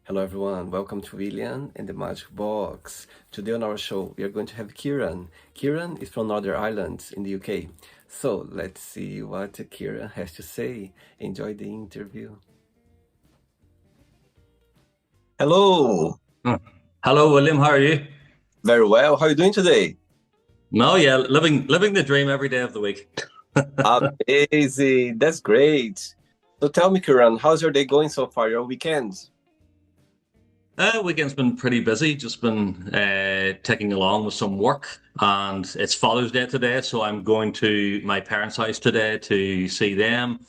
Hello everyone, welcome to William and the Magic Box. Today on our show we are going to have Ciarán. Ciarán is from Northern Ireland in the UK. So let's see what Ciarán has to say. Enjoy the interview. Hello, Hmm. Hello, William. How are you? very well. How are you doing today? No, yeah, living the dream every day of the week. Amazing, that's great. So tell me, Ciarán, how's your day going so far, your weekend? Weekend's been pretty busy. Just been ticking along with some work, and it's Father's Day today, so I'm going to my parents' house today to see them.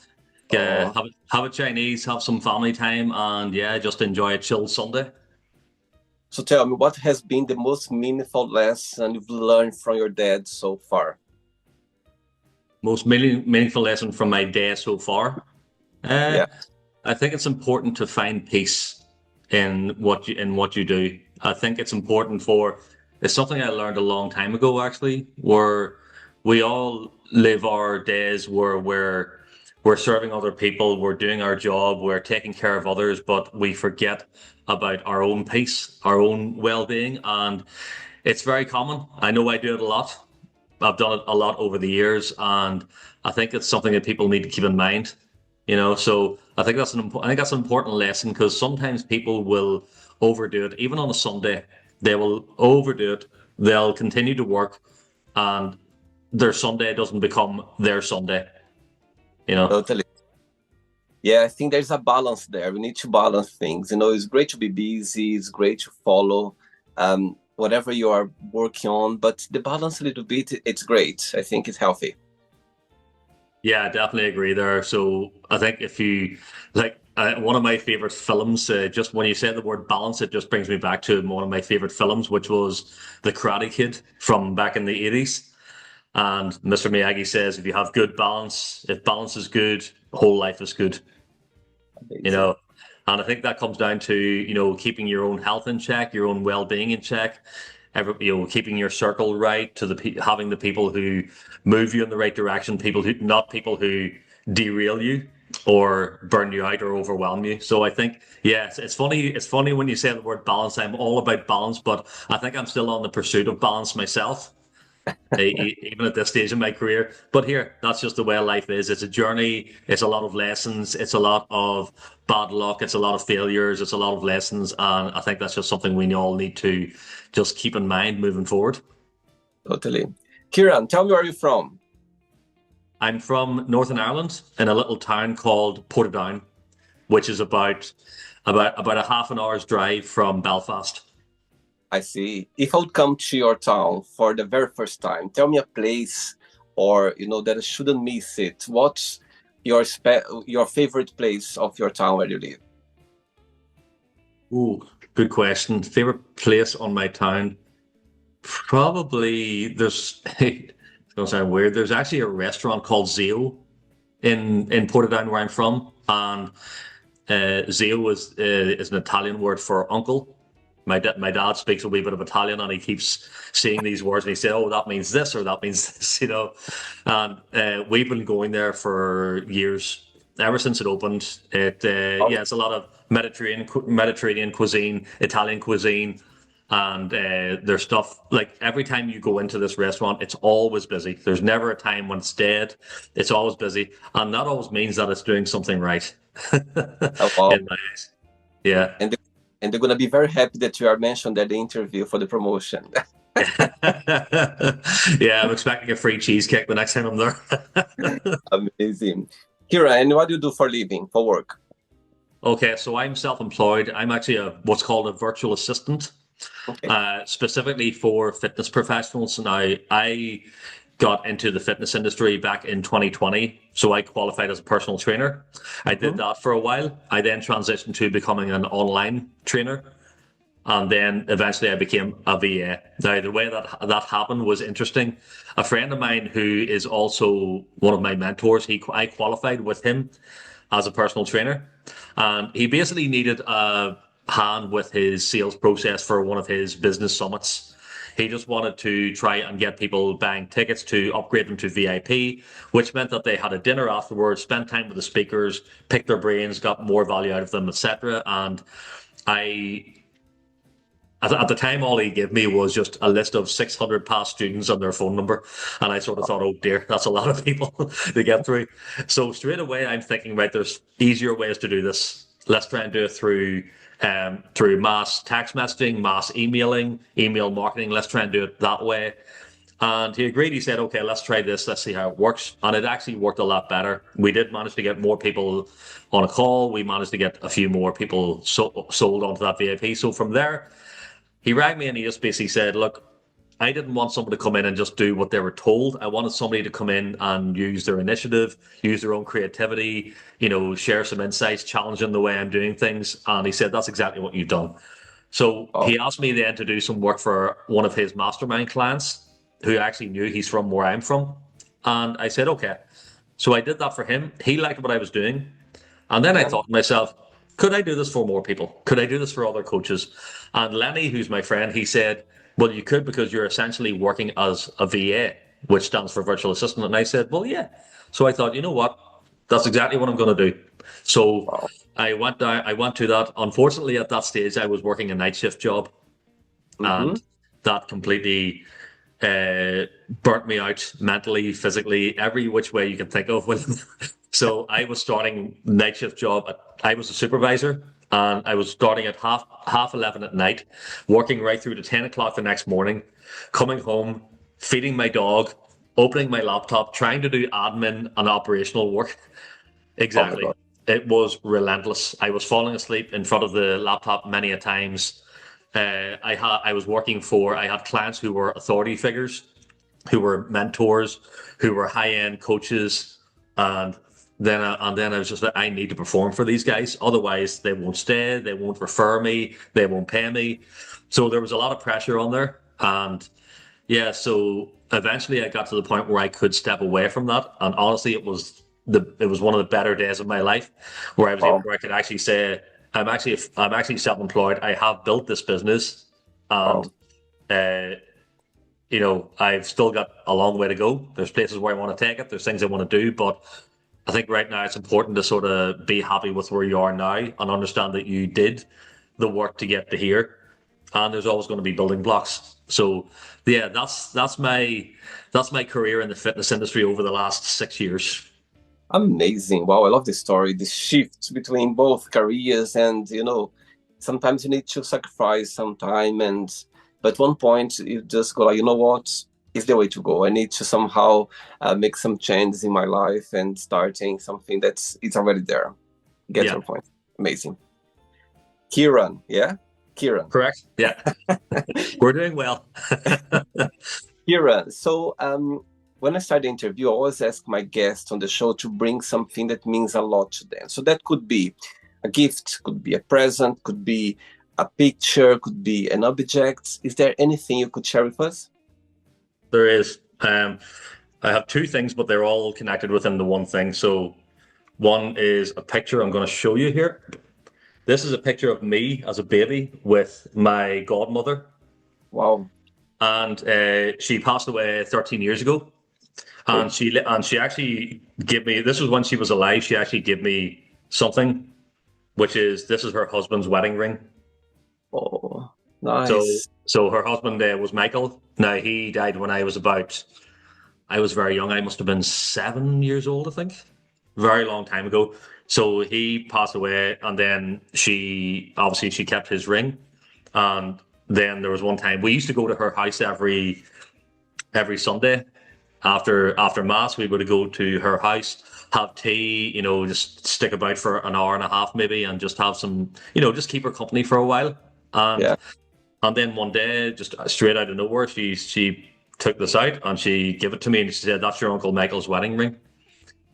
Oh, Have a Chinese, have some family time, and yeah, just enjoy a chill Sunday. so tell me, what has been the most meaningful lesson you've learned from your dad so far? Most meaningful lesson from my day so far. Uh, Yeah. I think it's important to find peace in what you do. I think it's important for it's something I learned a long time ago actually, where we all live our days where we're serving other people, we're doing our job, we're taking care of others, but we forget about our own peace, our own well-being, and it's very common. I know I do it a lot. I've done it a lot over the years, and I think it's something that people need to keep in mind. So I think that's an important lesson because sometimes people will overdo it, even on a Sunday. They will overdo it. They'll continue to work, and their Sunday doesn't become their Sunday. You know. Totally. Yeah, I think there's a balance there. We need to balance things. It's great to be busy, it's great to follow whatever you are working on, but the balance a little bit, it's great. I think it's healthy. Yeah, I definitely agree there. So I think if you like one of my favorite films, just when you said the word balance, it just brings me back to one of my favorite films, which was The Karate Kid from back in the 80s. And Mr. Miyagi says, if you have good balance, if balance is good, whole life is good. You Amazing. know, and I think that comes down to keeping your own health in check, your own well-being in check, keeping your circle right to having the people who move you in the right direction, people who not people who derail you or burn you out or overwhelm you. So I think, yes, it's funny. It's funny when you say the word balance. I'm all about balance, but I think I'm still on the pursuit of balance myself, even at this stage in my career. But here, that's just the way life is. It's a journey. It's a lot of lessons. It's a lot of bad luck. It's a lot of failures. It's a lot of lessons. And I think that's just something we all need to just keep in mind moving forward. Totally. Ciarán, tell me where you're from. I'm from Northern Ireland in a little town called Portadown, which is about a half an hour's drive from Belfast. I see. If I would come to your town for the very first time, tell me a place or that I shouldn't miss it. What's your favorite place of your town where you live? Ooh, good question. Favorite place on my town? Probably there's it's gonna sound weird. There's actually a restaurant called Zio in Portadown where I'm from, and Zio is an Italian word for uncle. My dad speaks a wee bit of Italian, and he keeps seeing these words, and he said, "Oh, that means this or that means this," And we've been going there for years, ever since it opened. Oh, Yeah, it's a lot of Mediterranean cuisine, Italian cuisine, and there's stuff like every time you go into this restaurant, it's always busy. There's never a time when it's dead. It's always busy, and that always means that it's doing something right. wow. In my eyes, yeah. And and they're gonna be very happy that you are mentioned at the interview for the promotion. Yeah, I'm expecting a free cheesecake the next time I'm there. Amazing. Kira, and what do you do for living, for work? Okay, so I'm self-employed. I'm actually a what's called a virtual assistant, Okay. specifically for fitness professionals. Now, I got into the fitness industry back in 2020, so I qualified as a personal trainer. I did Hmm. that for a while. I then transitioned to becoming an online trainer, and then eventually I became a VA. Now, the way that happened was interesting. A friend of mine who is also one of my mentors, I qualified with him as a personal trainer, and he basically needed a hand with his sales process for one of his business summits. He just wanted to try and get people buying tickets to upgrade them to VIP, which meant that they had a dinner afterwards, spent time with the speakers, picked their brains, got more value out of them, etc. And I at the time, all he gave me was just a list of 600 past students and their phone number. And I sort of thought, oh dear, that's a lot of people to get through. So straight away, I'm thinking, right, there's easier ways to do this. Let's try and do it through mass text messaging, mass emailing, email marketing. Let's try and do it that way. And he agreed. He said, okay, let's try this. Let's see how it works. And it actually worked a lot better. We did manage to get more people on a call. We managed to get a few more people sold onto that VIP. So from there, he rang me and he just basically said, look, I didn't want someone to come in and just do what they were told. I wanted somebody to come in and use their initiative, use their own creativity, share some insights, challenging the way I'm doing things. And he said, that's exactly what you've done. So he asked me then to do some work for one of his mastermind clients who actually knew he's from where I'm from. And I said, okay. So I did that for him. He liked what I was doing. And then I thought to myself, could I do this for more people? Could I do this for other coaches? And Lenny, who's my friend, he said, well, you could, because you're essentially working as a VA, which stands for virtual assistant. And I said, well, yeah. So I thought, you know what? That's exactly what I'm going to do. So I went to that. Unfortunately, at that stage, I was working a night shift job. And that completely burnt me out mentally, physically, every which way you can think of. So I was starting night shift job. I was a supervisor, and I was starting at half 11 at night, working right through to 10 o'clock the next morning, coming home, feeding my dog, opening my laptop, trying to do admin and operational work. Exactly. It was relentless. I was falling asleep in front of the laptop many a times. I had clients who were authority figures, who were mentors, who were high-end coaches, and then I was just like, I need to perform for these guys, otherwise they won't stay, they won't refer me, they won't pay me. So there was a lot of pressure on there, and yeah, so eventually I got to the point where I could step away from that, and honestly, it was one of the better days of my life, where I could actually say, I'm actually self-employed. I have built this business, and I've still got a long way to go. There's places where I want to take it. There's things I want to do, but I think right now it's important to sort of be happy with where you are now and understand that you did the work to get to here, and there's always going to be building blocks. So yeah, that's my career in the fitness industry over the last 6 years. Amazing. Wow, I love this story, the shift between both careers, and sometimes you need to sacrifice some time, but one point you just go like, you know what, it's the way to go. I need to somehow make some changes in my life and starting something it's already there. Get your point. Amazing. Ciarán, yeah? Ciarán. Correct. Yeah. We're doing well. Ciarán, so when I start the interview, I always ask my guests on the show to bring something that means a lot to them. So that could be a gift, could be a present, could be a picture, could be an object. Is there anything you could share with us? There is. I have two things, but they're all connected within the one thing. So one is a picture I'm going to show you here. This is a picture of me as a baby with my godmother. Wow. And she passed away 13 years ago. And she actually gave me, this was when she was alive, she actually gave me something, this is her husband's wedding ring. Oh, nice. So her husband was Michael. Now, he died when I was very young. I must have been 7 years old, I think. Very long time ago. So he passed away, and then she kept his ring. And then there was one time we used to go to her house every Sunday. After mass, we would go to her house, have tea, just stick about for an hour and a half maybe, and just have some, just keep her company for a while. And then one day, just straight out of nowhere, she took this out and she gave it to me, and she said, "That's your Uncle Michael's wedding ring."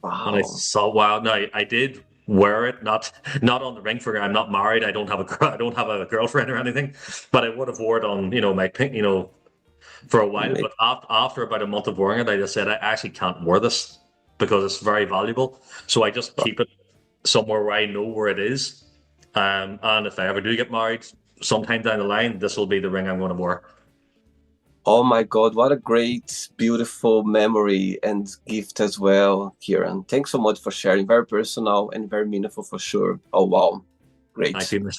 Wow. And I thought, wow. Now, I did wear it, not on the ring finger. I'm not married. I don't have a girlfriend or anything, but I would have wore it on, my pink, for a while. But after about a month of wearing it, I just said, I actually can't wear this because it's very valuable. So I just keep it somewhere where I know where it is. And if I ever do get married sometime down the line, this will be the ring I'm going to wear. Oh my God, what a great, beautiful memory and gift as well, Ciarán. Thanks so much for sharing. Very personal and very meaningful for sure. Oh, wow. Great. Thank you.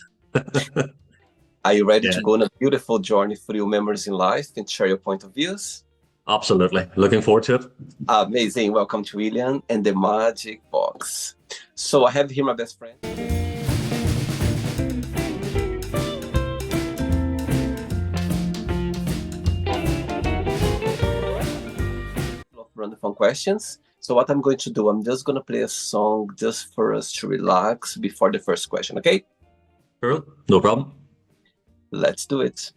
Are you ready Yeah, to go on a beautiful journey through memories in life and share your point of views? absolutely. Looking forward to it. Amazing. Welcome to William and the Magic Box. So I have here my best friend. Of random fun questions. So what I'm going to do, I'm just going to play a song just for us to relax before the first question, okay? Cool. No problem. Let's do it.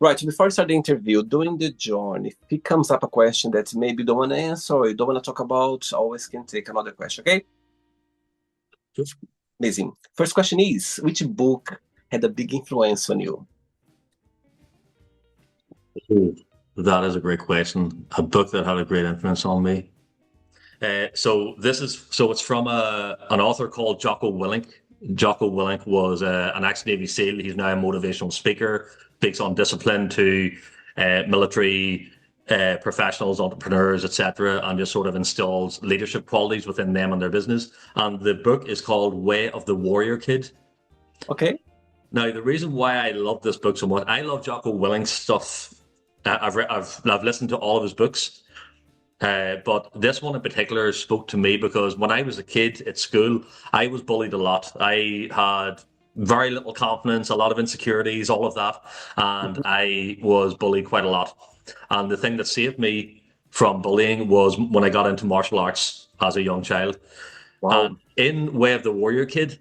Right, before I start the interview, during the journey, if it comes up a question that maybe you don't want to answer or you don't want to talk about, always can take another question, okay? Sure. Amazing. First question is, which book had a big influence on you? Ooh, that is a great question. A book that had a great influence on me. So it's from an author called Jocko Willink. Jocko Willink was an ex-Navy SEAL. He's now a motivational speaker, speaks on discipline to military professionals, entrepreneurs, etc., and just sort of instills leadership qualities within them and their business. And the book is called Way of the Warrior Kid. Okay. Now, the reason why I love this book so much, I love Jocko Willink's stuff. I've listened to all of his books. But this one in particular spoke to me because when I was a kid at school, I was bullied a lot. I had very little confidence, a lot of insecurities, all of that. And I was bullied quite a lot. And the thing that saved me from bullying was when I got into martial arts as a young child. Wow. And in Way of the Warrior Kid,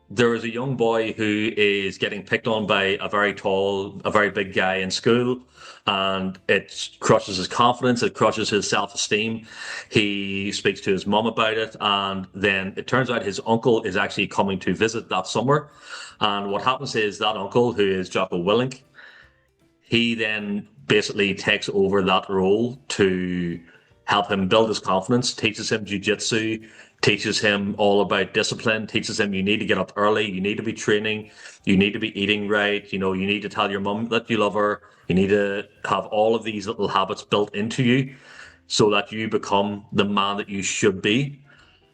there is a young boy who is getting picked on by a very tall, a very big guy in school, and it crushes his confidence, it crushes his self-esteem. He speaks to his mum about it, and then it turns out his uncle is actually coming to visit that summer. And what happens is that uncle, who is Jocko Willink, he then basically takes over that role to help him build his confidence, teaches him jujitsu, teaches him all about discipline, teaches him you need to get up early, you need to be training, you need to be eating right, you need to tell your mum that you love her, you need to have all of these little habits built into you so that you become the man that you should be.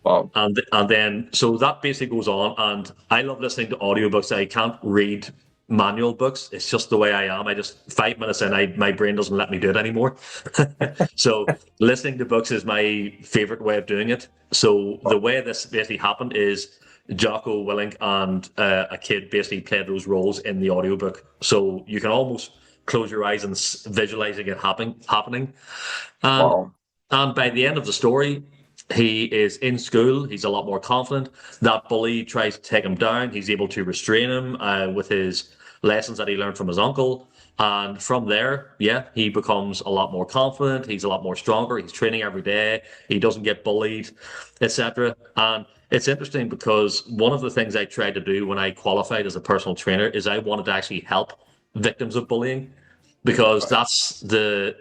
Wow. And then so that basically goes on, and I love listening to audiobooks. I can't read manual books. It's just the way I am. I just 5 minutes in, my brain doesn't let me do it anymore. So listening to books is my favorite way of doing it. So the way this basically happened is Jocko Willink and a kid basically played those roles in the audiobook. So you can almost close your eyes and visualizing it happening. Wow. And by the end of the story, he is in school. He's a lot more confident. That bully tries to take him down. He's able to restrain him with his lessons that he learned from his uncle. And from there, yeah, he becomes a lot more confident. He's a lot more stronger. He's training every day. He doesn't get bullied, etc. And it's interesting because one of the things I tried to do when I qualified as a personal trainer is I wanted to actually help victims of bullying, because that's the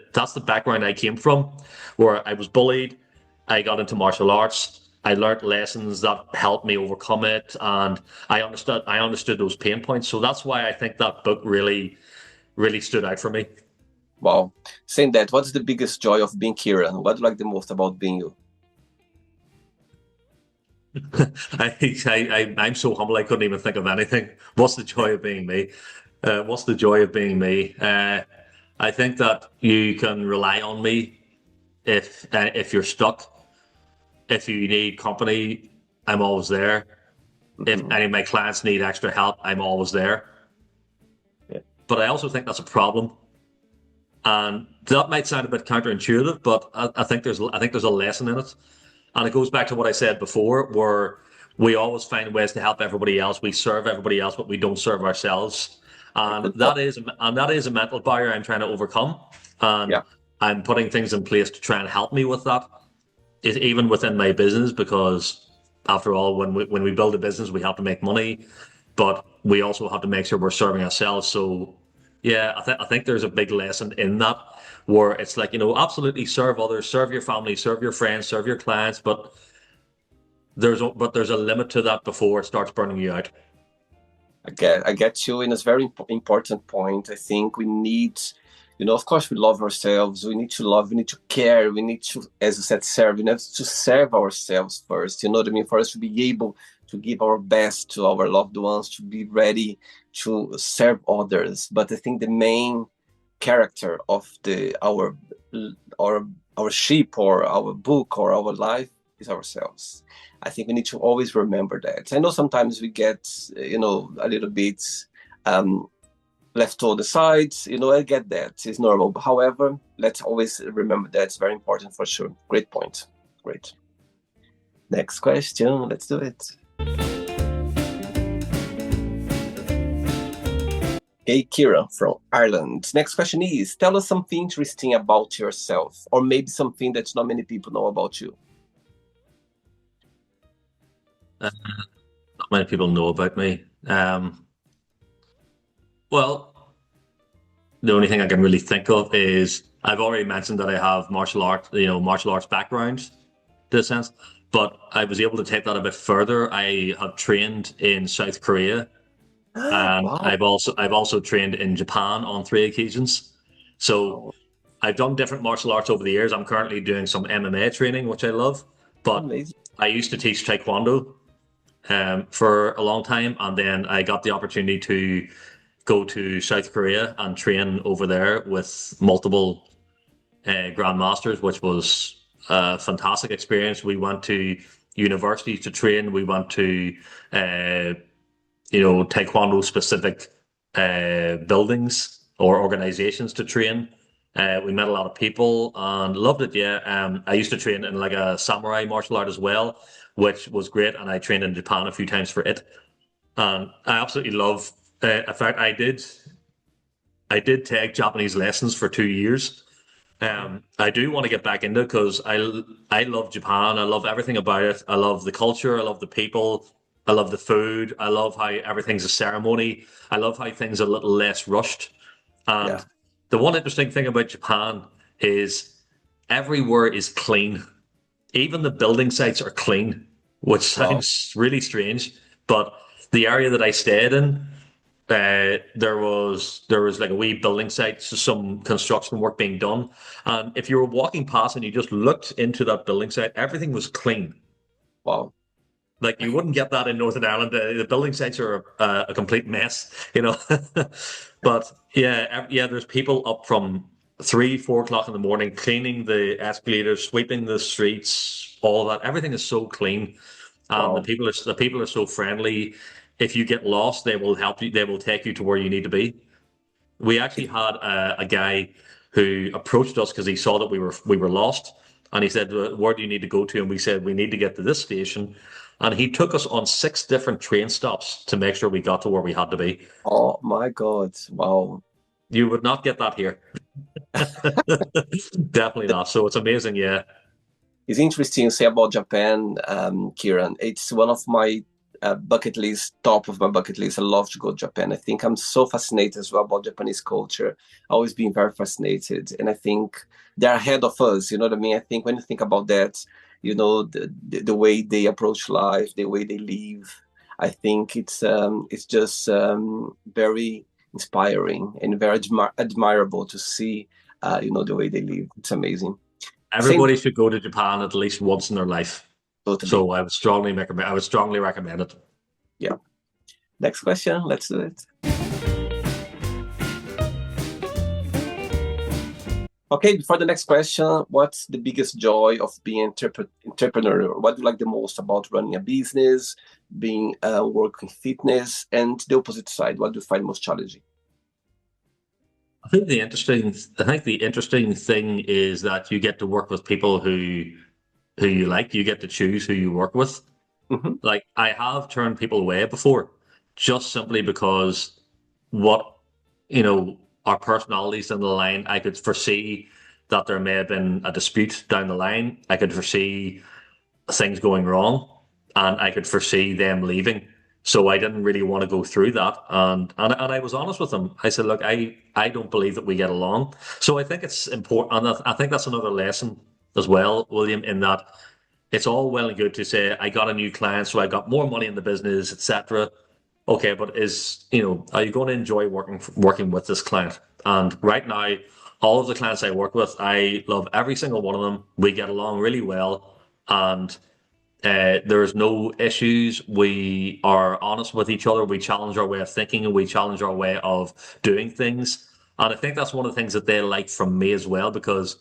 background I came from, where I was bullied. I got into martial arts. I learned lessons that helped me overcome it, and I understood those pain points. So that's why I think that book really, really stood out for me. Wow. Saying that, what's the biggest joy of being Ciarán? What do you like the most about being you? I'm so humble. I couldn't even think of anything. What's the joy of being me? What's the joy of being me? I think that you can rely on me if you're stuck. If you need company, I'm always there. If any of my clients need extra help, I'm always there. Yeah. But I also think that's a problem, and that might sound a bit counterintuitive, but I think there's a lesson in it, and it goes back to what I said before, where we always find ways to help everybody else. We serve everybody else, but we don't serve ourselves, and that is a mental barrier I'm trying to overcome, and Yeah. I'm putting things in place to try and help me with that, even within my business, because after all, when we build a business, we have to make money, but we also have to make sure we're serving ourselves. So yeah, I think there's a big lesson in that, where it's like, absolutely serve others, serve your family, serve your friends, serve your clients, but there's a limit to that before it starts burning you out. I get you, and it's very important point. I think we need, Of course, we love ourselves. We need to love, we need to care, we need to, as you said, serve. We need to serve ourselves first. You know what I mean? For us to be able to give our best to our loved ones, to be ready to serve others. But I think the main character of our our ship or our book or our life is ourselves. I think we need to always remember that. I know sometimes we get, a little bit left to the sides. I get that. It's normal. However, let's always remember that. It's very important for sure. Great point. Great. Next question. Let's do it. Okay, Ciara from Ireland. Next question is, tell us something interesting about yourself, or maybe something that not many people know about you. Not many people know about me. Well, the only thing I can really think of is I've already mentioned that I have martial arts background, in a sense, but I was able to take that a bit further. I have trained in South Korea, and Wow. I've also trained in Japan on 3 occasions. So I've done different martial arts over the years. I'm currently doing some MMA training, which I love, but Amazing. I used to teach Taekwondo for a long time, and then I got the opportunity to go to South Korea and train over there with multiple grandmasters, which was a fantastic experience. We went to university to train. We went to Taekwondo specific buildings or organizations to train. We met a lot of people and loved it. Yeah, I used to train in like a samurai martial art as well, which was great. And I trained in Japan a few times for it. And I absolutely love. In fact, I did take Japanese lessons for 2 years. I do want to get back into it because I love Japan. I love everything about it. I love the culture. I love the people. I love the food. I love how everything's a ceremony. I love how things are a little less rushed. Yeah. And the one interesting thing about Japan is everywhere is clean. Even the building sites are clean, which Wow. sounds really strange. But the area that I stayed in, there was like a wee building site, so some construction work being done. And if you were walking past and you just looked into that building site, everything was clean. Wow. Like you wouldn't get that in Northern Ireland. The building sites are a complete mess. But yeah, there's people up from 3, 4 o'clock in the morning cleaning the escalators, sweeping the streets, all that. Everything is so clean. The Wow. people are so friendly. If you get lost, they will help you. They will take you to where you need to be. We actually had a guy who approached us because he saw that we were lost, and he said, "Where do you need to go to?" And we said, "We need to get to this station." And he took us on 6 different train stops to make sure we got to where we had to be. Oh my God. Wow. You would not get that here. Definitely not. So it's amazing, yeah. It's interesting to say about Japan, Ciarán. It's one of my bucket list, top of my bucket list. I love to go to Japan. I think I'm so fascinated as well about Japanese culture. Always been very fascinated, and I think they're ahead of us. You know what I mean? I think when you think about that, the way they approach life, the way they live. I think it's just very inspiring and very admirable to see. The way they live. It's amazing. Same, Everybody should go to Japan at least once in their life. totally. So I would strongly recommend it. Yeah. Next question. Let's do it. Okay, before the next question, what's the biggest joy of being entrepreneur? What do you like the most about running a business, being working fitness, and the opposite side? What do you find most challenging? I think the interesting thing is that you get to work with people who you like. You get to choose who you work with. Hmm. Like I have turned people away before, just simply because what you know our personalities in the line. I could foresee that there may have been a dispute down the line. I could foresee things going wrong, and I could foresee them leaving. So I didn't really want to go through that, and I was honest with them. I said, "Look, I don't believe that we get along." So I think it's important, and I think that's another lesson as well, William, in that it's all well and good to say I got a new client, so I got more money in the business, etc. Okay, but are you going to enjoy working with this client? And right now, all of the clients I work with, I love every single one of them. We get along really well, and there's no issues. We are honest with each other. We challenge our way of thinking, and we challenge our way of doing things. And I think that's one of the things that they like from me as well, because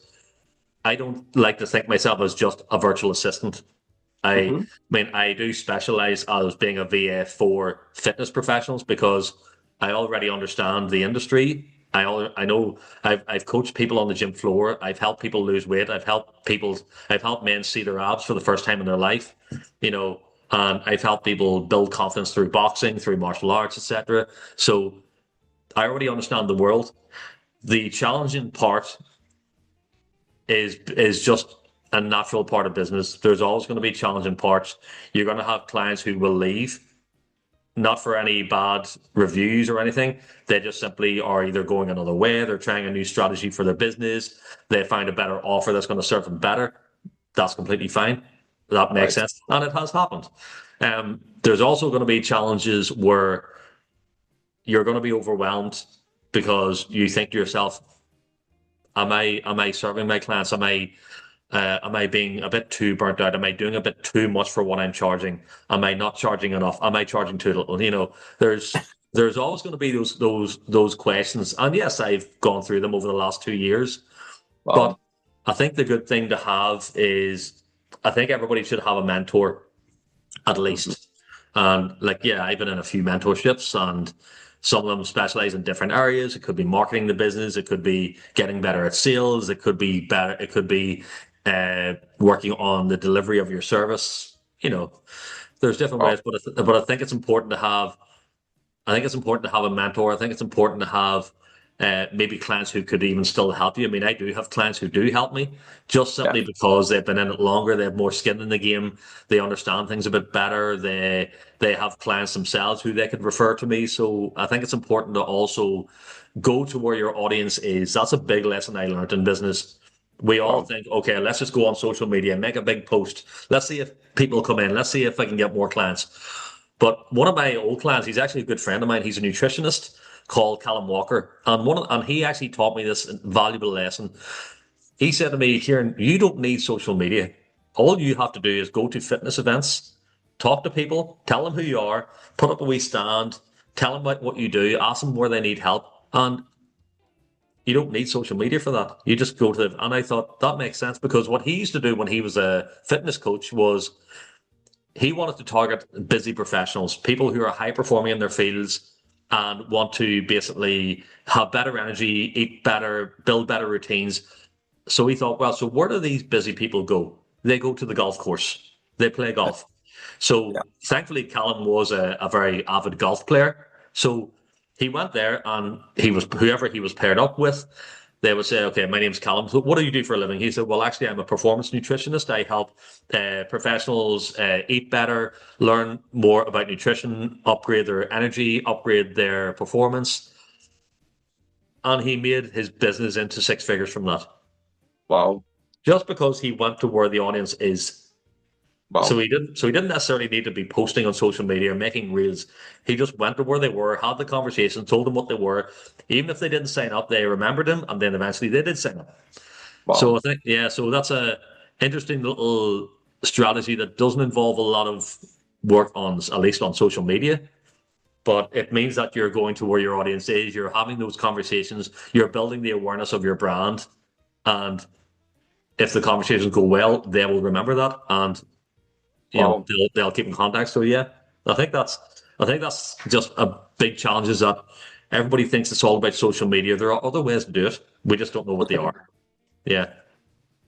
I don't like to think myself as just a virtual assistant. I Hmm. mean, I do specialize as being a VA for fitness professionals because I already understand the industry. I know I've coached people on the gym floor. I've helped people lose weight. I've helped men see their abs for the first time in their life, you know, and I've helped people build confidence through boxing, through martial arts, etc. So I already understand the world. The challenging part is just a natural part of business. There's always going to be challenging parts. You're going to have clients who will leave, not for any bad reviews or anything. They just simply are either going another way, they're trying a new strategy for their business, they find a better offer that's going to serve them better. That's completely fine. That makes Right. sense. And it has happened. There's also going to be challenges where you're going to be overwhelmed because you think to yourself, am I serving my clients? Am I being a bit too burnt out? Am I doing a bit too much for what I'm charging? Am I not charging enough? Am I charging too little? There's always going to be those questions. And yes, I've gone through them over the last 2 years. But Wow. I think the good thing to have is I think everybody should have a mentor at Hmm. least. And like, yeah, I've been in a few mentorships, and some of them specialize in different areas. It could be marketing the business. It could be getting better at sales. It could be better. It could be working on the delivery of your service. There's different Wow. ways, but I think it's important to have. I think it's important to have a mentor. I think it's important to have maybe clients who could even still help you. I mean, I do have clients who do help me just Yeah. simply because they've been in it longer. They have more skin in the game. They understand things a bit better. They have clients themselves who they could refer to me. So I think it's important to also go to where your audience is. That's a big lesson I learned in business. We all Wow. think, okay, let's just go on social media, make a big post. Let's see if people come in. Let's see if I can get more clients. But one of my old clients, he's actually a good friend of mine. He's a nutritionist called Callum Walker, and he actually taught me this valuable lesson. He said to me, "Ciarán, you don't need social media. All you have to do is go to fitness events, talk to people, tell them who you are, put up a wee stand, tell them about what you do, ask them where they need help, and you don't need social media for that. You just go to them." And I thought that makes sense because what he used to do when he was a fitness coach was he wanted to target busy professionals, people who are high performing in their fields and want to basically have better energy, eat better, build better routines. So he thought, well, so where do these busy people go? They go to the golf course. They play golf. Yeah. So thankfully, Callum was a very avid golf player. So he went there, and he was whoever he was paired up with. They would say, "Okay, my name's Callum. So what do you do for a living?" He said, "Well, actually, I'm a performance nutritionist. I help professionals eat better, learn more about nutrition, upgrade their energy, upgrade their performance." And he made his business into six figures from that, Wow. just because he went to where the audience is. So Wow. he didn't necessarily need to be posting on social media or making reels. He just went to where they were, had the conversation, told them what they were. Even if they didn't sign up, they remembered him, and then eventually they did sign up. So Wow. I think, yeah, so that's a interesting little strategy that doesn't involve a lot of work on, at least on social media. But it means that you're going to where your audience is, you're having those conversations, you're building the awareness of your brand, and if the conversations go well, they will remember that, and Wow. they'll keep in contact. So yeah, I think that's I think that's just a big challenge is that everybody thinks it's all about social media. There are other ways to do it. We just don't know what they are. Yeah.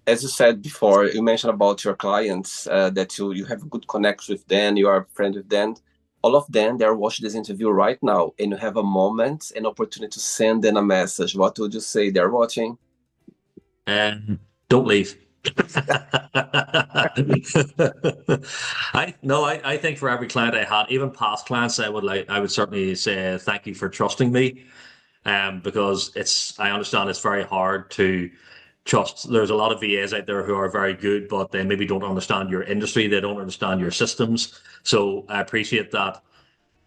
As you said before, you mentioned about your clients that you have good connection with them, you are friends with them. All of them, they are watching this interview right now, and you have a moment, an opportunity to send them a message. What would you say they're watching? Don't leave. I think for every client I had, even past clients, I would certainly say thank you for trusting me. Because I understand it's very hard to trust. There's a lot of VAs out there who are very good, but they maybe don't understand your industry. They don't understand your systems. So I appreciate that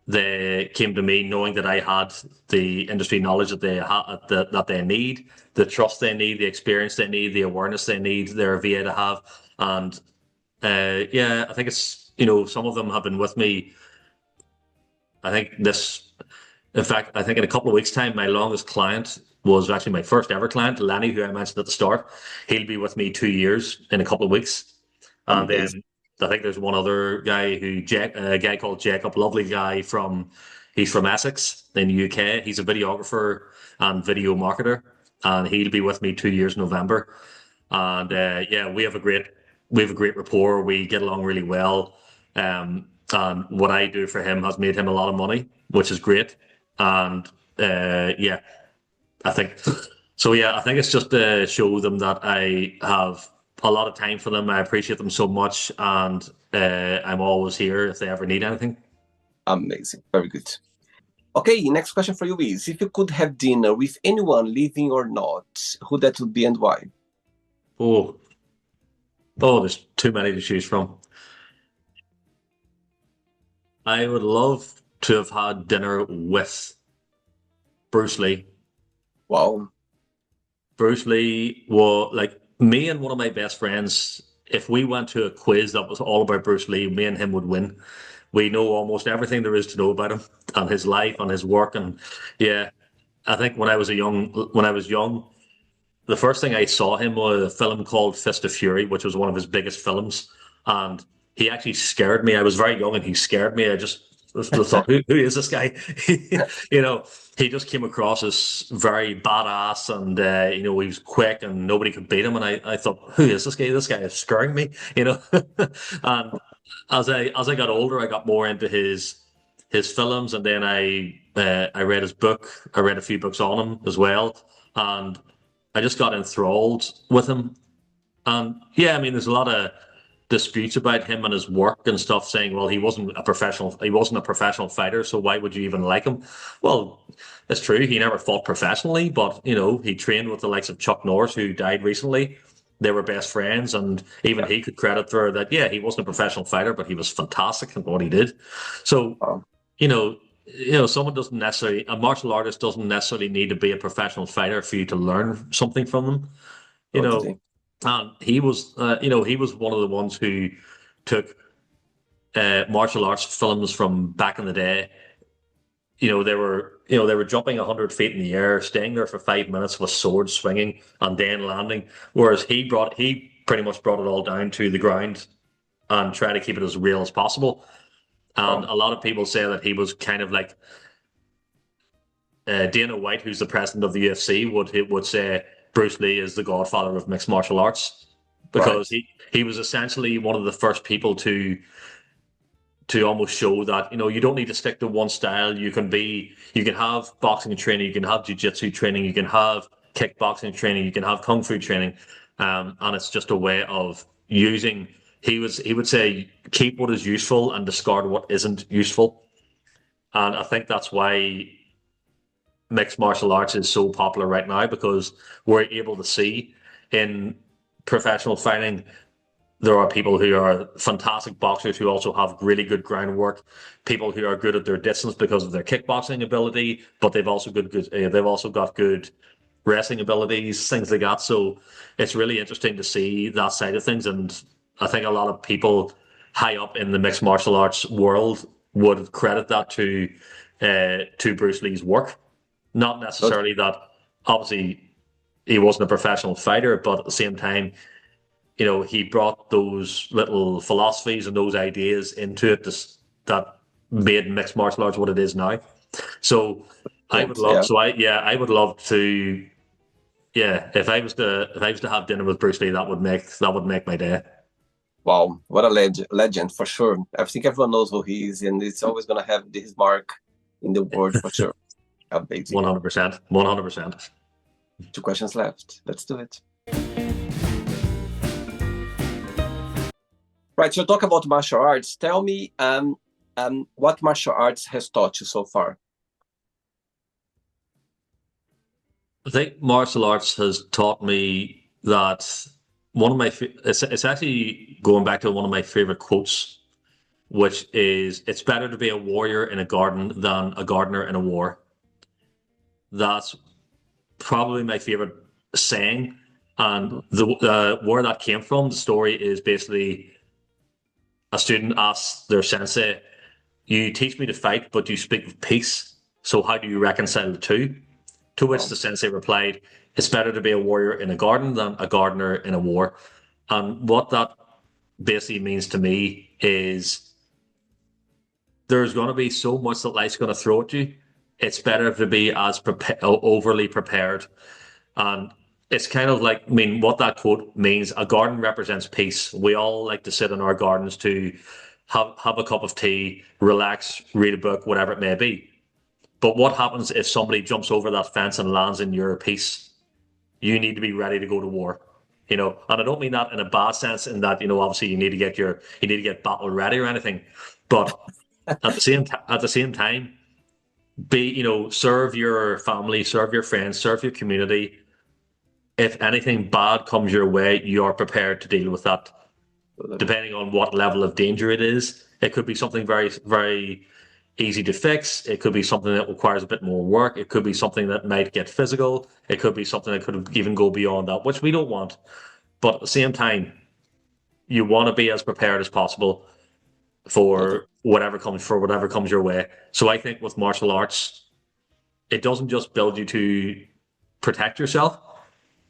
they came to me knowing that I had the industry knowledge that they need, the trust they need, the experience they need, the awareness they need their VA to have. And yeah, I think it's, some of them have been with me. I think this, in fact, I think in a couple of weeks' time, my longest client was actually my first ever client, Lenny, who I mentioned at the start. He'll be with me 2 years in a couple of weeks. And Amazing. then I think there's one other guy a guy called Jacob, lovely guy he's from Essex in the UK. He's a videographer and video marketer, and he'll be with me 2 years in November. And yeah, we have a great rapport. We get along really well. And what I do for him has made him a lot of money, which is great. And yeah, I think so. Yeah, I think it's just to show them that I have a lot of time for them. I appreciate them so much, and I'm always here if they ever need anything. Amazing. Very good. Okay, next question for you is, if you could have dinner with anyone, living or not, who that would be and why? Oh, oh, there's too many to choose from. I would love to have had dinner with Bruce Lee. Wow. Bruce Lee was like me and one of my best friends. If we went to a quiz that was all about Bruce Lee, me and him would win. We know almost everything there is to know about him and his life and his work. And yeah, I think when I was young, the first thing I saw him was a film called Fist of Fury, which was one of his biggest films, and he actually scared me. I was very young, and he scared me. I just thought, who is this guy? you know, he just came across as very badass, and he was quick, and nobody could beat him. And I thought, who is this guy? This guy is scaring me. And as I got older, I got more into his films, and then I read his book. I read a few books on him as well, and I just got enthralled with him. And yeah, I mean, there's a lot of disputes about him and his work and stuff, saying, well, he wasn't a professional fighter, so why would you even like him? Well, it's true, he never fought professionally, but he trained with the likes of Chuck Norris, who died recently. They were best friends, and even Yeah. he could credit for that. Yeah, he wasn't a professional fighter, but he was fantastic in what he did. So, Wow. you know, someone doesn't necessarily, a martial artist doesn't necessarily need to be a professional fighter for you to learn something from them. You know, Totally. and he was one of the ones who took martial arts films from back in the day. They were jumping 100 feet in the air, staying there for 5 minutes with swords swinging, and then landing. Whereas he pretty much brought it all down to the ground and try to keep it as real as possible. And Wow. a lot of people say that he was kind of like Dana White, who's the president of the UFC, would say Bruce Lee is the godfather of mixed martial arts because Right. he was essentially one of the first people to almost show that you don't need to stick to one style. You can have boxing training, you can have jiu-jitsu training, you can have kickboxing training, you can have kung fu training, and it's just a way of using. He would say keep what is useful and discard what isn't useful, and I think that's why mixed martial arts is so popular right now because we're able to see in professional fighting there are people who are fantastic boxers who also have really good groundwork, people who are good at their distance because of their kickboxing ability, but they've also got good wrestling abilities, things like that. So it's really interesting to see that side of things, and I think a lot of people high up in the mixed martial arts world would credit that to Bruce Lee's work. Not Totally. necessarily that obviously he wasn't a professional fighter, but at the same time, he brought those little philosophies and those ideas into it that made mixed martial arts what it is now. So Yeah. I would love to, yeah, if I was to have dinner with Bruce Lee, that would make my day. Wow. What a legend for sure. I think everyone knows who he is, and it's always gonna have his mark in the world for sure. Amazing. 100%, 100%. 2 questions left. Let's do it. Right. So talk about martial arts. Tell me, what martial arts has taught you so far? I think martial arts has taught me that it's actually going back to one of my favorite quotes which is it's better to be a warrior in a garden than a gardener in a war. That's probably my favorite saying. And the where that came from, the story is basically a student asks their sensei, "You teach me to fight, but you speak of peace. So how do you reconcile the two?" To which Wow. the sensei replied, "It's better to be a warrior in a garden than a gardener in a war." And what that basically means to me is there's going to be so much that life's going to throw at you. It's better to be as overly prepared. And it's kind of like, I mean, what that quote means, a garden represents peace. We all like to sit in our gardens to have a cup of tea, relax, read a book, whatever it may be. But what happens if somebody jumps over that fence and lands in your peace? You need to be ready to go to war. You know, and I don't mean that in a bad sense, in that, you know, obviously you need to get battle ready or anything. But at the same time, serve your family, serve your friends, serve your community. If anything bad comes your way, you are prepared to deal with that. Depending on what level of danger it is, it could be something very, very easy to fix. It could be something that requires a bit more work. It could be something that might get physical. It could be something that could even go beyond that, which we don't want. But at the same time, you want to be as prepared as possible for whatever comes your way. So I think with martial arts, it doesn't just build you to protect yourself.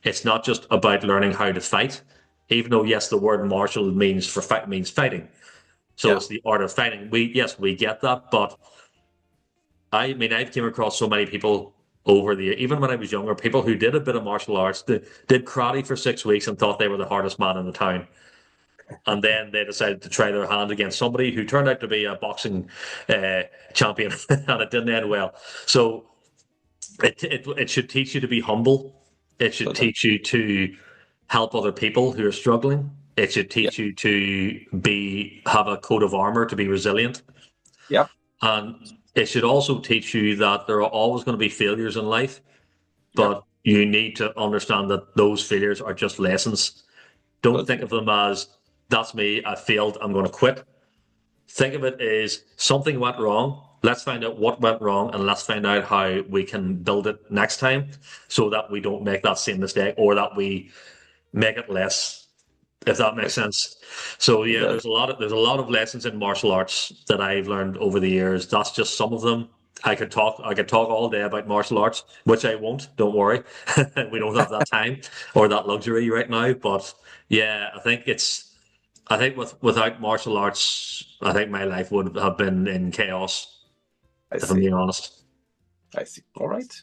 It's not just about learning how to fight, even though yes, the word martial means fighting. So Yeah. it's the art of fighting. We get that, but I mean I've came across so many people over the even when I was younger, people who did a bit of martial arts, did karate for 6 weeks and thought they were the hardest man in the town. And then they decided to try their hand against somebody who turned out to be a boxing uh, champion, and it didn't end well. So it should teach you to be humble. It should Totally. teach you to help other people who are struggling. It should Yeah. teach you to have a coat of armor to be resilient. Yeah. And it should also teach you that there are always going to be failures in life, Yeah. but you need to understand that those failures are just lessons. Don't think Totally. of them as that's me, I failed, I'm going to quit. Think of it as something went wrong. Let's find out what went wrong and let's find out how we can build it next time so that we don't make that same mistake or that we make it less, if that makes Yes, sense. So it yeah, does. there's a lot of lessons in martial arts that I've learned over the years. That's just some of them. I could talk all day about martial arts, which I won't, don't worry. We don't have that time or that luxury right now. But yeah, I think without martial arts, I think my life would have been in chaos, I if I'm see. being honest. I see. All right.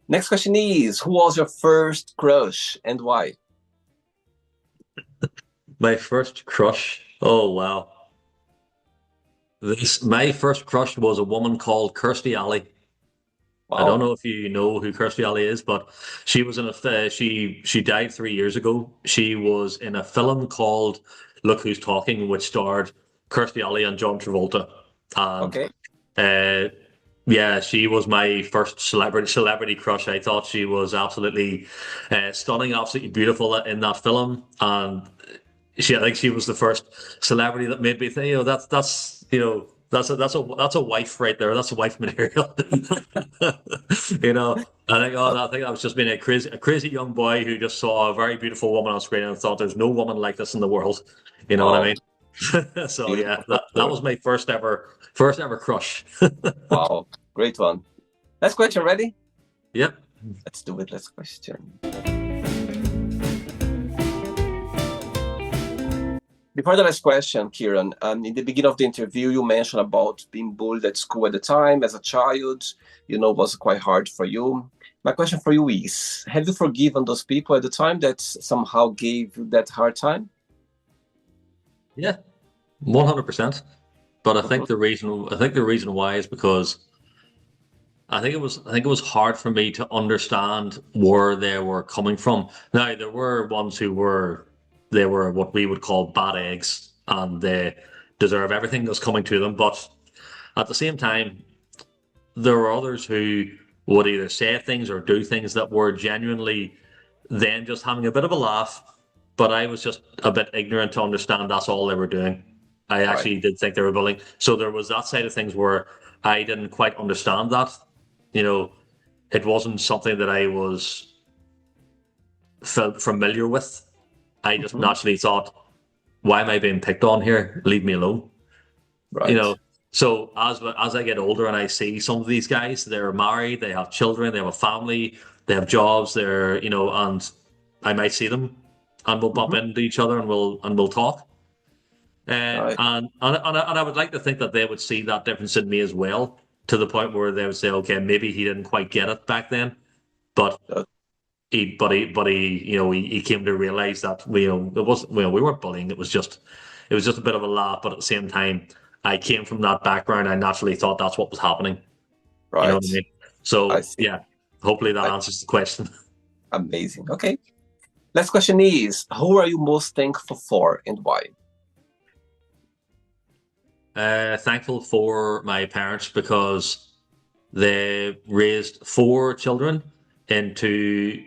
Next question is, who was your first crush and why? My first crush. Oh wow. My first crush was a woman called Kirstie Alley. I don't Wow. know if you know who Kirstie Alley is, but she was in she died 3 years ago. She was in a film called Look Who's Talking, which starred Kirstie Alley and John Travolta. And Okay. uh, yeah, she was my first celebrity crush. I thought she was absolutely stunning, absolutely beautiful in that film, and I think she was the first celebrity that made me think, that's a wife right there. That's a wife material. I think I was just being a crazy young boy who just saw a very beautiful woman on screen and thought, "There's no woman like this in the world." You know what I Wow. mean? So yeah, Beautiful that answer. was my first ever crush. Wow. Great one. Last question, ready? Yep. Let's do it. Last question. Before the last question, Ciarán, in the beginning of the interview, you mentioned about being bullied at school at the time as a child. Was quite hard for you. My question for you is, have you forgiven those people at the time that somehow gave you that hard time? Yeah, 100%. But Mhm. I think the reason why is because I think it was hard for me to understand where they were coming from. Now there were ones they were what we would call bad eggs, and they deserve everything that's coming to them. But at the same time, there were others who would either say things or do things that were genuinely then just having a bit of a laugh. But I was just a bit ignorant to understand that's all they were doing. I Right. actually did think they were bullying. So there was that side of things where I didn't quite understand that. You know, it wasn't something that I was felt familiar with. I just Mhm. naturally thought, why am I being picked on here? Leave me alone. You Right. know, so as I get older and I see some of these guys, they're married, they have children, they have a family, they have jobs, they're and I might see them and we'll bump Mhm. into each other and we'll talk. Right. And I would like to think that they would see that difference in me as well, to the point where they would say, okay, maybe he didn't quite get it back then, but Uh, he came to realize that it wasn't we weren't bullying. It was just a bit of a laugh, but at the same time, I came from that background. I naturally thought that's what was happening. You know what I right. mean? I So see. yeah, hopefully that I, answers the question. amazing. Okay. Last question is, who are you most thankful for and why? Thankful for my parents because they raised four children into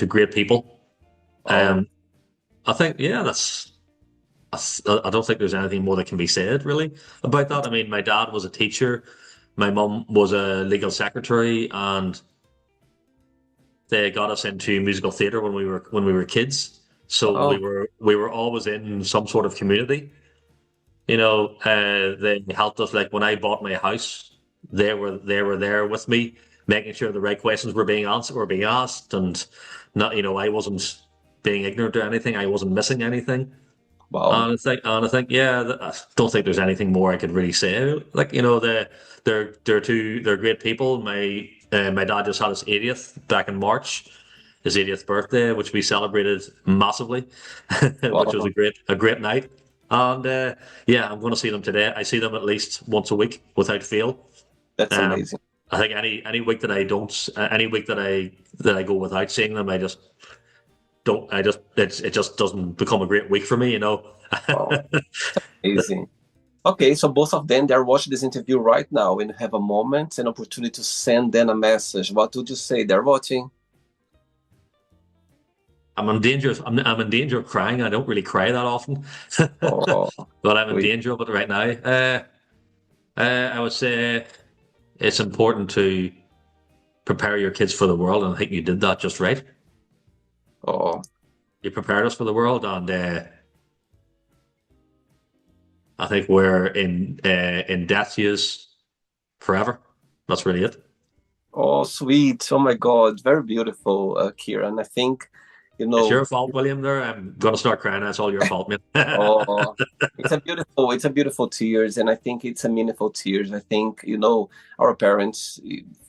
great people. Oh, Um, I think yeah, I don't think there's anything more that can be said really about that. that's I mean, my dad was a teacher, my mum was a legal secretary, and they got us into musical theatre when we were kids. So we wow. were we were always in some sort of community. They helped us. Like when I bought my house, they were there with me, making sure the right questions were being answered or being asked, and not I wasn't being ignorant to anything. I wasn't missing anything. Wow. And I think, yeah, I don't think there's anything more I could really say. Like, they're great people. My dad just had his 80th back in March, his 80th birthday, which we celebrated massively, which was Wow. a great night. And yeah, I'm going to see them today. I see them at least once a week without fail. That's Um, amazing. I think any week that I don't, any week that I go without seeing them, I just don't. It just doesn't become a great week for me. Wow. Amazing. Okay, so both of them, they're watching this interview right now and have a moment, an opportunity to send them a message. What would you say? They're watching. I'm in danger of crying. I don't really cry that often, Oh, but I'm in sweet. danger of it right now. I would say it's important to prepare your kids for the world, and I think you did that just right. Oh, You prepared us for the world, and I think we're in debt to you forever. That's really it. oh, sweet. Oh my God. Very beautiful, Ciarán. I think, you It's know, your fault, William. There, I'm gonna start crying. That's all your fault, man. oh, it's a beautiful tears, and I think it's a meaningful tears. I think, our parents,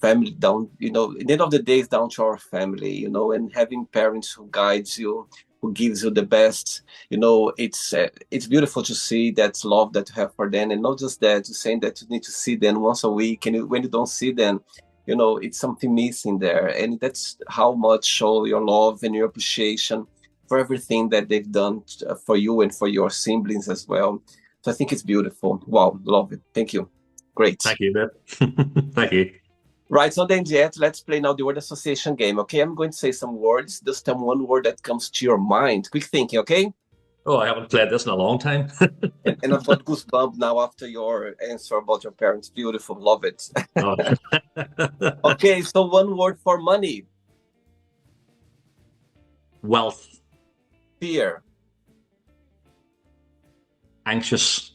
family down, at the end of the day, it's down to our family, and having parents who guides you, who gives you the best, it's beautiful to see that love that you have for them, and not just that, to saying that you need to see them once a week, and when you don't see them, it's something missing there, and that's how much show your love and your appreciation for everything that they've done for you and for your siblings as well. So I think it's beautiful. Wow, love it. Thank you. Great. Thank you, man. Thank you. Right, so then, Jet, let's play now the word association game. Okay, I'm going to say some words. Just tell me one word that comes to your mind. Quick thinking, okay? Oh, I haven't played this in a long time. And I've got goosebumps now after your answer about your parents. Beautiful, love it. Oh. Okay, so one word for money. Wealth, Fear. anxious,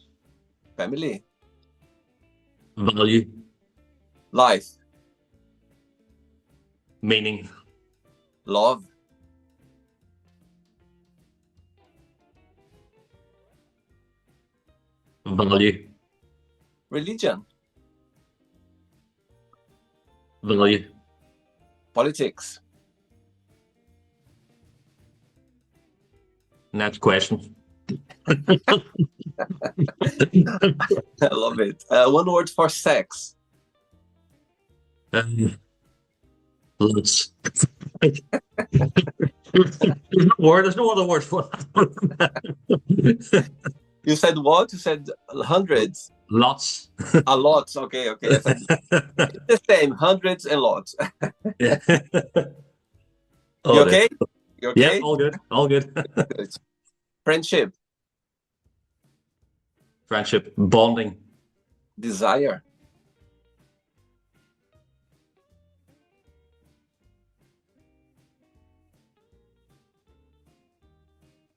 Family. value, Life. meaning, Love. value, Religion. value. Politics. Next question. I love it. One word for sex. Um, let's. There's no other word for that. You said what? You said hundreds. Lots. A lot. Okay, okay. I said the same. Hundreds and lots. Yeah. You Oh, okay? You yeah, okay? all good. All good. Good. Friendship. Friendship, bonding, desire,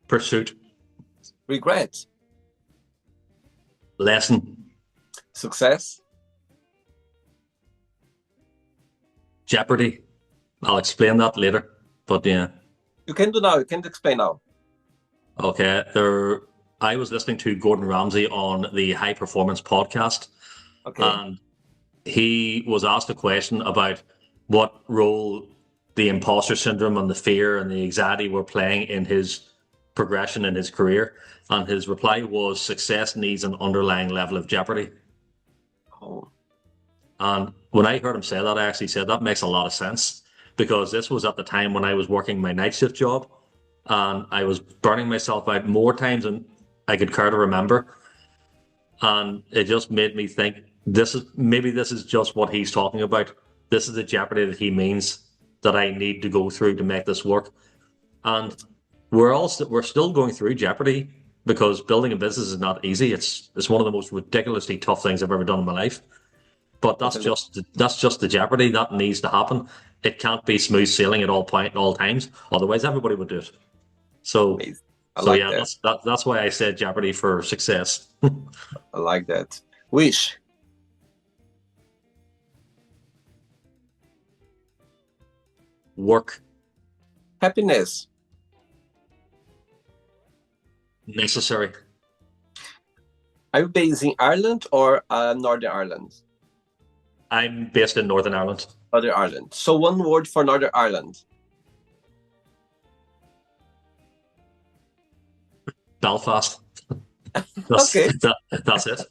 pursuit, regret, lesson, success, jeopardy. I'll explain that later. But yeah, you can do now, you can explain now. okay. I was listening to Gordon Ramsay on the High Performance podcast, Okay. and he was asked a question about what role the imposter syndrome and the fear and the anxiety were playing in his progression in his career. And his reply was success needs an underlying level of jeopardy. Oh, And when I heard him say that, I actually said that makes a lot of sense, because this was at the time when I was working my night shift job and I was burning myself out more times than I could care to remember. And it just made me think, this is just what he's talking about. This is the jeopardy that he means that I need to go through to make this work. And we're still going through jeopardy, because building a business is not easy. It's one of the most ridiculously tough things I've ever done in my life. But that's totally. just the jeopardy that needs to happen. It can't be smooth sailing at all times. Otherwise, everybody would do it. So, Amazing. I so like yeah, that. that's why I said jeopardy for success. I like that. Wish, Work, happiness. necessary. Are you based in Ireland or Northern Ireland? I'm based in Northern Ireland. Northern Ireland. So one word for Northern Ireland. Belfast. Okay. That's it.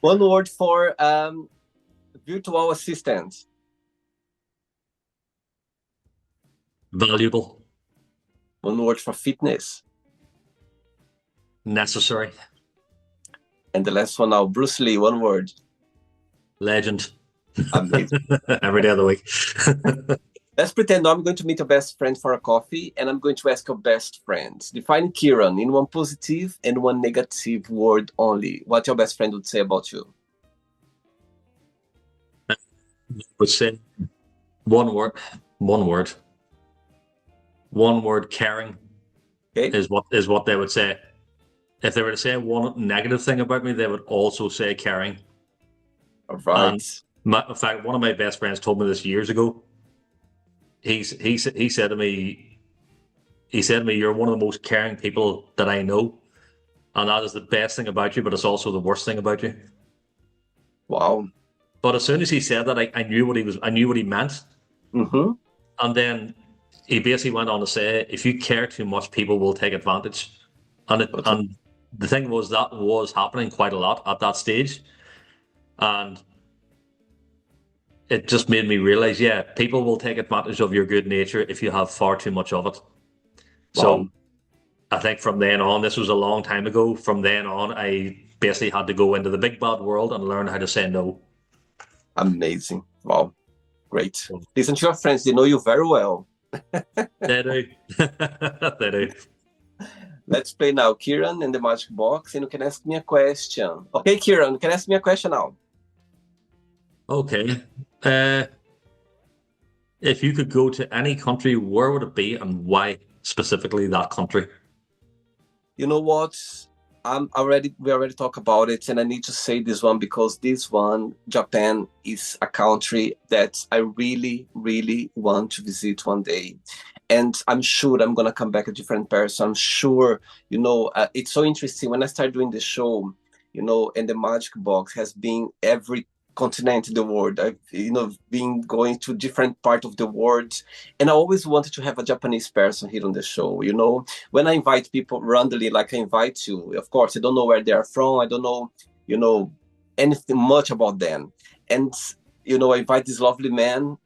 One word for virtual assistant. Valuable, One word for fitness. necessary, And the last one now, Bruce Lee, one word. legend. Amazing. Every day of the week. Let's pretend I'm going to meet your best friend for a coffee and I'm going to ask your best friend. Define Ciarán in one positive and one negative word only. What your best friend would say about you. Would say one word, one word, one word. Caring Okay? is what they would say. If they were to say one negative thing about me, they would also say caring. All right. In fact, one of my best friends told me this years ago. He said to me, "You're one of the most caring people that I know, and that is the best thing about you, but it's also the worst thing about you." Wow. But as soon as he said that, I knew I knew what he meant. Mm-hmm. And then he basically went on to say, if you care too much, people will take advantage. And the thing was, that was happening quite a lot at that stage. And it just made me realize, yeah, people will take advantage of your good nature if you have far too much of it. Wow. So I think from then on, this was a long time ago, from then on, I basically had to go into the big bad world and learn how to say no. Amazing. Wow. Great. Listen to your friends. They know you very well. They do. They do. Let's play now, Ciarán and the Magic Box, and you can ask me a question. Okay, Ciarán, you can ask me a question now. Okay. If you could go to any country, where would it be and why specifically that country? You know what? We already talked about it, and I need to say this one because this one, Japan, is a country that I really, really want to visit one day. And I'm sure I'm gonna come back a different person. I'm sure, it's so interesting. When I started doing the show, and the Magic Box has been every continent in the world. I've, been going to different part of the world, and I always wanted to have a Japanese person here on the show. When I invite people randomly, like I invite you, of course, I don't know where they are from. I don't know, anything much about them. And, I invite this lovely man.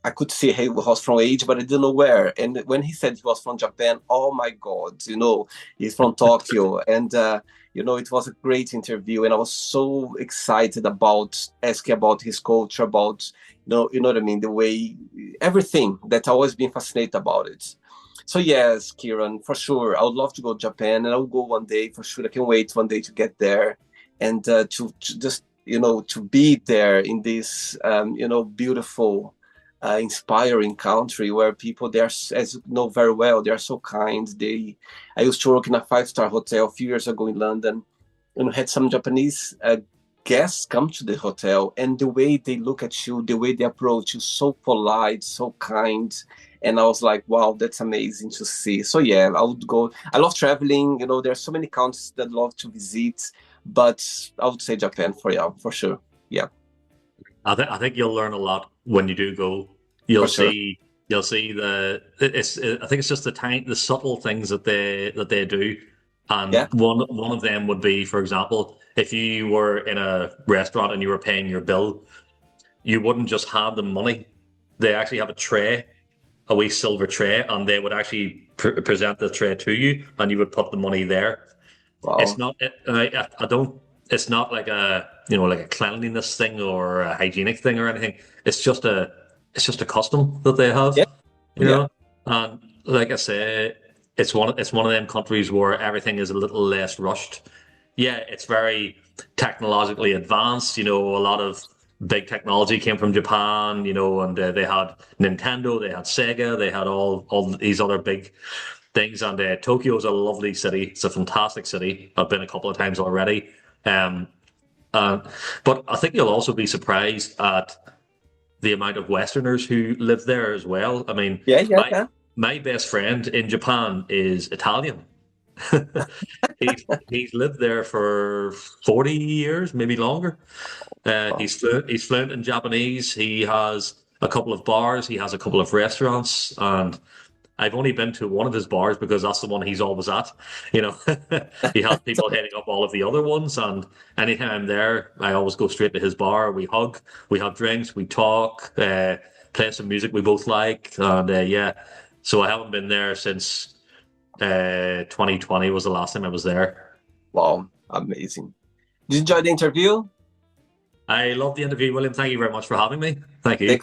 I could see he was from age, but I didn't know where. And when he said he was from Japan, oh my God, he's from Tokyo. And, it was a great interview. And I was so excited about asking about his culture, about, you know what I mean? The way, everything that I always been fascinated about it. So yes, Ciarán, for sure. I would love to go to Japan, and I will go one day for sure. I can wait one day to get there and to just to be there in this beautiful, inspiring country where people they are, as you know very well, they are so kind. I used to work in a 5-star hotel a few years ago in London, and had some Japanese guests come to the hotel, and the way they look at you, the way they approach you, so polite, so kind. And I was like, wow, that's amazing to see. So yeah, I would go. I love traveling. There are so many countries that I love to visit, but I would say Japan for sure. Yeah, I think you'll learn a lot when you do go. for You'll sure. see you'll see I think it's just the subtle things that they do. Yeah. And one of them would be, for example, if you were in a restaurant and you were paying your bill, you wouldn't just hand them money. They actually have a tray, a wee silver tray, and they would actually present the tray to you, and you would put the money there. It's Wow. not. I don't. It's not like a like a cleanliness thing or a hygienic thing or anything. It's just a custom that they have. Yeah. You Yeah. know, and like I say, it's one of them countries where everything is a little less rushed. Yeah, it's very technologically advanced. A lot of big technology came from Japan. And they had Nintendo, they had Sega, they had all these other big things. And Tokyo is a lovely city. It's a fantastic city. I've been a couple of times already. Um, uh, but I think you'll also be surprised at the amount of Westerners who live there as well. I mean, Yeah. Yeah. my Yeah. my best friend in Japan is Italian. He's lived there for 40 years, maybe longer. Wow. He's fluent in Japanese. He has a couple of bars. He has a couple of restaurants, and I've only been to one of his bars because that's the one he's always at. You know, he has people heading up all of the other ones, and anytime I'm there, I always go straight to his bar. We have drinks, we talk, play some music we both like, and yeah. So I haven't been there since 2020 was the last time I was there. Wow. Amazing. Did you enjoy the interview? I love the interview, William. Thank you very much for having me. Thank you. Thank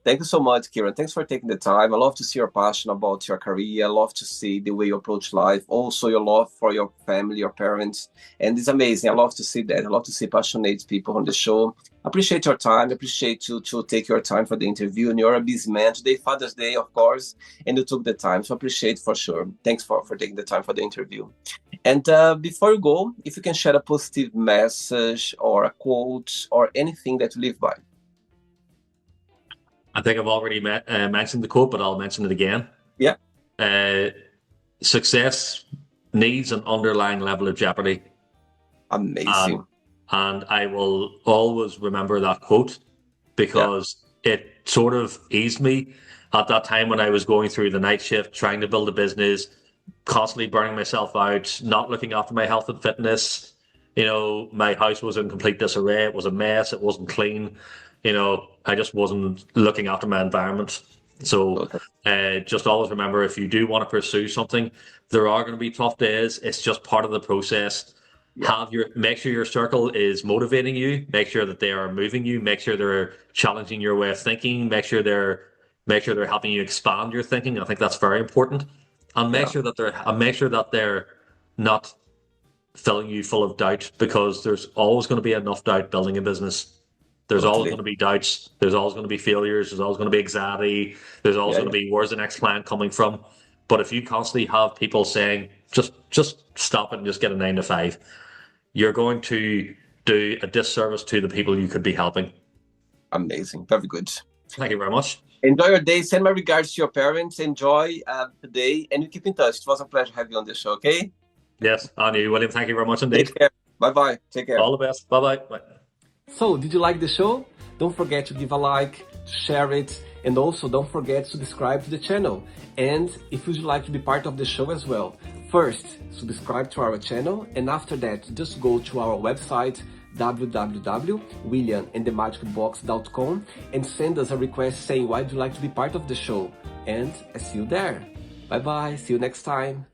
Thank you so much, Ciarán. Thanks for taking the time. I love to see your passion about your career. I love to see the way you approach life. Also, your love for your family, your parents. And it's amazing. I love to see that. I love to see passionate people on the show. Appreciate your time. Appreciate you to take your time for the interview. And you're a busy man today, Father's Day, of course. And you took the time. So appreciate for sure. Thanks for taking the time for the interview. And before you go, if you can share a positive message or a quote or anything that you live by. I think I've already mentioned the quote, but I'll mention it again. Yeah. Uh, Success needs an underlying level of jeopardy. Amazing. And I will always remember that quote Yeah. because it sort of eased me at that time when I was going through the night shift, trying to build a business, constantly burning myself out, not looking after my health and fitness. My house was in complete disarray. It was a mess. It wasn't clean. I just wasn't looking after my environment. So Okay. just always remember, if you do want to pursue something, there are going to be tough days. It's just part of the process. Yeah. Make sure your circle is motivating you. Make sure that they are moving you. Make sure they're challenging your way of thinking. Make sure they're helping you expand your thinking. I think that's very important. And Yeah. make sure that they're not filling you full of doubt, because there's always going to be enough doubt building a business. There's always Totally. going to be doubts. There's always going to be failures. There's always going to be anxiety. There's always Yeah. going to be, where's the next client coming from? But if you constantly have people saying, just stop it and just get a 9 to 5, you're going to do a disservice to the people you could be helping. Amazing. Very good. Thank you very much. Enjoy your day. Send my regards to your parents. Enjoy the day, and you keep in touch. It was a pleasure having you on the show. Okay. Yes, and you, William. Thank you very much indeed. Take care. Bye bye. Take care. All the best. Bye bye. So, did you like the show? Don't forget to give a like, share it, and also don't forget to subscribe to the channel. And if you'd like to be part of the show as well, first, subscribe to our channel, and after that, just go to our website, www.williamandthemagicbox.com, and send us a request saying why would you like to be part of the show. And I see you there. Bye bye. See you next time.